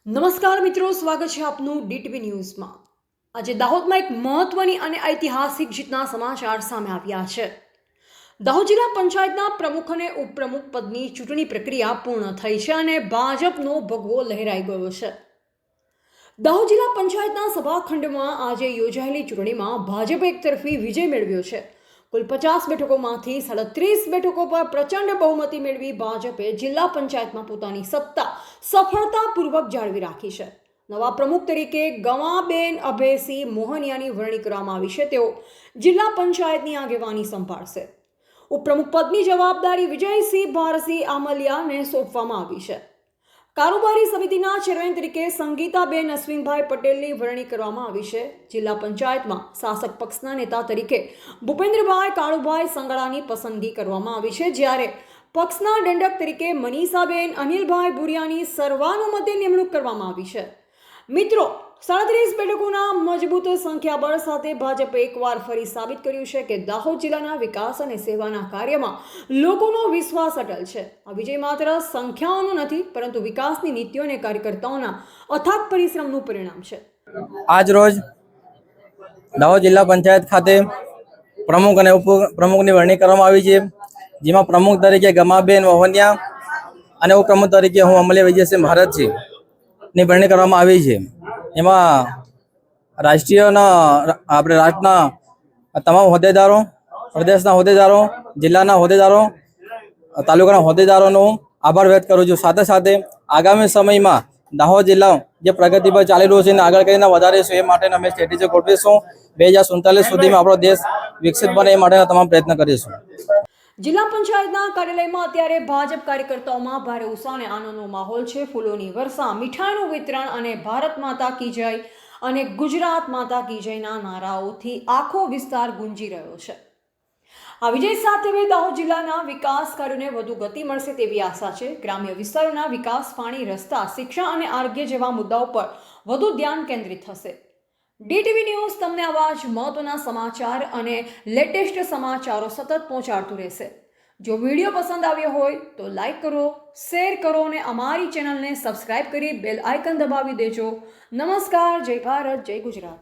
નમસ્કાર મિત્રો, સ્વાગત છે આપનું ડીટીવી ન્યૂઝમાં। આજે દાહોદમાં એક મહત્વની અને ઐતિહાસિક જીતના સમાચાર સામે આવ્યા છે। દાહોદ જિલ્લા પંચાયતના પ્રમુખ અને ઉપપ્રમુખ પદની ચૂંટણી પ્રક્રિયા પૂર્ણ થઈ છે અને ભાજપનો ભગવો લહેરાઈ ગયો છે। દાહોદ જિલ્લા પંચાયતના સભાખંડમાં આજે યોજાયેલી ચૂંટણીમાં ભાજપે એકતરફી વિજય મેળવ્યો છે। કુલ 50 બેઠકોમાંથી 37 બેઠકો પર પ્રચંડ બહુમતી મેળવી ભાજપે જિલ્લા પંચાયતમાં પોતાની સત્તા સફળતાપૂર્વક જાળવી રાખી છે। નવા પ્રમુખ તરીકે ગમાબેન અભયસિંહ મોહનિયાની વરણી કરવામાં આવી છે। તેઓ જિલ્લા પંચાયતની આગેવાની સંભાળશે। ઉપપ્રમુખ પદની જવાબદારી વિજયસિંહ ભારસિંહ આમલિયાને સોંપવામાં આવી છે। કારોબારી સમિતિના ચેરમેન તરીકે સંગીતાબેન અશ્વિનભાઈ પટેલની વરણી કરવામાં આવી છે। જિલ્લા પંચાયતમાં શાસક પક્ષના નેતા તરીકે ભૂપેન્દ્રભાઈ કાળુભાઈ સંગડાની પસંદગી કરવામાં આવી છે, જ્યારે પક્ષના દંડક તરીકે મનીષાબેન અનિલભાઈ ભુરિયાની સર્વાનુમતે નિમણૂક કરવામાં આવી છે। મિત્રો, 37 બેઠકોના મજબૂત સંખ્યાબળ સાથે ભાજપે એકવાર ફરી સાબિત કર્યું છે કે દાહોદ જિલ્લાના વિકાસ અને સેવાના કાર્યમાં લોકોનો વિશ્વાસ અટલ છે। આ વિજય માત્ર સંખ્યાઓનો નથી, પરંતુ વિકાસની નીતિઓ અને કાર્યકર્તાઓના અથાગ પરિશ્રમનું પરિણામ છે। આજ રોજ દાહોદ જિલ્લા પંચાયત ખાતે પ્રમુખ અને ઉપપ્રમુખની વરણી કરવામાં આવી છે, જેમાં પ્રમુખ તરીકે ગમાબેન મોહનિયા અને ઉપપ્રમુખ તરીકે હું અમલિયા વિજયસિંહ ભારતની વરણી કરવામાં આવી છે। એમાં રાજ્યના તમામ હોદ્દેદારો, પ્રદેશના હોદ્દેદારો, જિલ્લાના હોદ્દેદારો, તાલુકાના હોદ્દેદારોનો આભાર વ્યક્ત કરું છું। સાથે સાથે આગામી સમયમાં દાહોદ જિલ્લા જે પ્રગતિ પર ચાલી રહ્યું છે એને આગળ કરીને વધારીશું, એ માટે અમે સ્ટ્રેટેજી ગોઠવીશું। 2047 સુધીમાં આપણો દેશ વિકસિત બને એ માટેના તમામ પ્રયત્ન કરીશું। જિલ્લા પંચાયતના કાર્યાલયમાં અત્યારે ભાજપ કાર્યકર્તાઓમાં ભારે ઉત્સાહ અને આનંદનો માહોલ છે। ફૂલોની વર્ષા, મીઠાઈનું વિતરણ અને ભારત માતા કી જય અને ગુજરાત માતા કી જયના નારાઓથી આખો વિસ્તાર ગુંજી રહ્યો છે। આ વિજય સાથે હવે દાહોદ જિલ્લાના વિકાસ કાર્યોને વધુ ગતિ મળશે તેવી આશા છે। ગ્રામ્ય વિસ્તારોના વિકાસ, પાણી, રસ્તા, શિક્ષણ અને આરોગ્ય જેવા મુદ્દાઓ પર વધુ ધ્યાન કેન્દ્રિત થશે। ડીટીવી ન્યૂઝ તમને આવા જ મહત્વના સમાચાર અને લેટેસ્ટ સમાચારો સતત પહોંચાડતું રહેશે। જો વિડીયો પસંદ આવ્યો હોય તો લાઈક કરો, શેર કરો અને અમારી ચેનલને સબસ્ક્રાઇબ કરી બેલ આઇકન દબાવી દેજો। નમસ્કાર, જય ભારત, જય ગુજરાત।